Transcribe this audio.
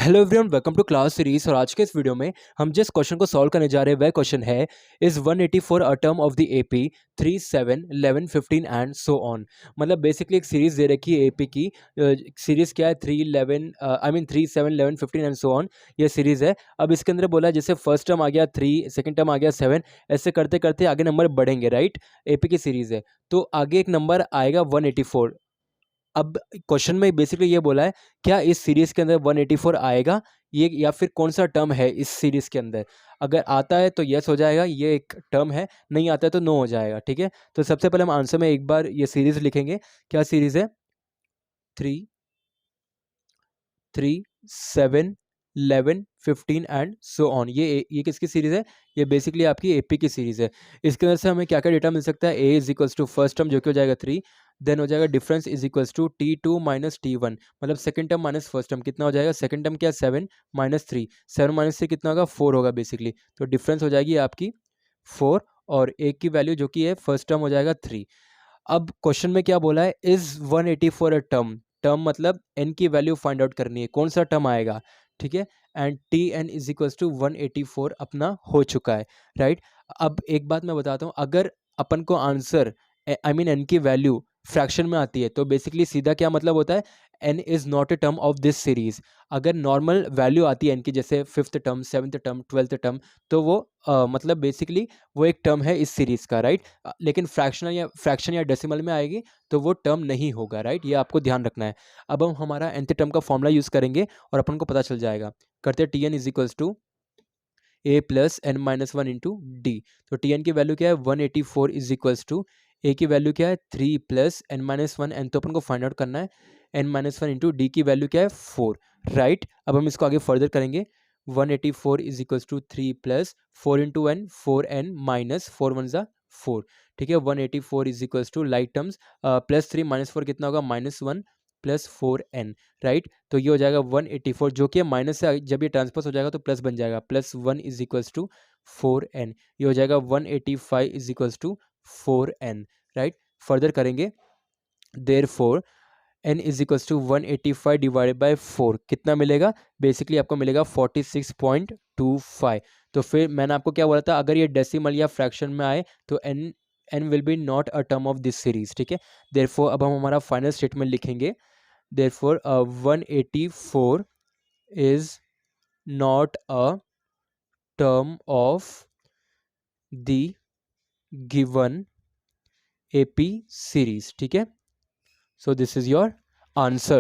Hello everyone, welcome to class series. और आज के इस वीडियो में हम जिस क्वेश्चन को सॉल्व करने जा रहे हैं वह क्वेश्चन है, is 184 a term of the AP 3, 7, 11, 15 and so on. मतलब बेसिकली एक सीरीज दे रखी है एपी की। सीरीज क्या है? 3, 11 3, 7, 11, 15 एंड सो ऑन, ये सीरीज है। अब इसके अंदर बोला है जैसे फर्स्ट टर्म आ गया 3, सेकंड टर्म आ गया 7, ऐसे करते करते आगे नंबर बढ़ेंगे, राइट। एपी की सीरीज है तो आगे एक नंबर आएगा 184। अब क्वेश्चन में बेसिकली ये बोला है, क्या इस सीरीज के अंदर 184 आएगा ये, या फिर कौन सा टर्म है इस सीरीज के अंदर। अगर आता है तो यस हो जाएगा, ये एक टर्म है। नहीं आता है तो नो हो जाएगा, ठीक है। तो सबसे पहले हम आंसर में एक बार ये सीरीज लिखेंगे। क्या सीरीज है? 3, 3, 7, 11, 15 एंड सो ऑन। ये किसकी सीरीज है? ये बेसिकली आपकी एपी की सीरीज है। इसके अंदर से हमें क्या क्या डेटा मिल सकता है? A is equals to first term जो कि हो जाएगा 3, देन हो जाएगा difference is equals to T2 minus T1, मतलब second term minus first term कितना हो जाएगा? सेकंड टर्म क्या? 7 माइनस 3, 7 माइनस 3 कितना होगा? 4 होगा बेसिकली। तो डिफरेंस हो जाएगी आपकी 4, और ए की वैल्यू जो कि है फर्स्ट टर्म हो जाएगा 3। अब क्वेश्चन में क्या बोला है? Is 184 a term. टर्म मतलब एन की वैल्यू फाइंड आउट करनी है, कौन सा टर्म आएगा, ठीक है। And t n is equals to 184 अपना हो चुका है, राइट। अब एक बात मैं बताता हूँ, अगर अपन को आंसर एन की वैल्यू फ्रैक्शन में आती है तो बेसिकली सीधा क्या मतलब होता है? N is not a term of this series. अगर नॉर्मल वैल्यू आती है एन की, जैसे fifth term, seventh term, twelfth term, तो वो मतलब बेसिकली वो एक टर्म है इस सीरीज का, राइट। लेकिन फ्रैक्शन या डेसिमल में आएगी तो वो टर्म नहीं होगा, राइट। ये आपको ध्यान रखना है। अब हम हमारा nth टर्म का फॉर्मूला यूज करेंगे और अपन को पता चल जाएगा। करते t n is equals to a plus n minus one into d. तो टी एन की वैल्यू क्या है? 184 इज इक्वल्स टू ए की वैल्यू क्या है? 3 plus n minus one, n तो अपन को फाइंड आउट करना है, n minus one into d की वैल्यू क्या है? 4, राइट। अब हम इसको आगे फर्दर करेंगे। 184 is equals to 3 plus 4 into n, 4n minus 4 one ज़ा 4, ठीक है। 184 is equals to like terms, plus 3 minus 4 कितना होगा? Minus 1 plus 4n, right. तो ये हो जाएगा 184, जो कि माइनस से जब ये ट्रांसपोज हो जाएगा तो प्लस बन जाएगा, plus 1 is equals to 4n। ये हो जाएगा 185 is equals to 4n, right. Further करेंगे, therefore n is equals to 185 divided by 4 कितना मिलेगा? बेसिकली आपको मिलेगा 46.25। तो फिर मैंने आपको क्या बोला था, अगर ये डेसिमल या फ्रैक्शन में आए तो n will be not a term of this series, ठीक है। देयरफॉर अब हम हमारा फाइनल स्टेटमेंट लिखेंगे। therefore 184 is not a term of the given AP series, ठीक है। so this is your answer।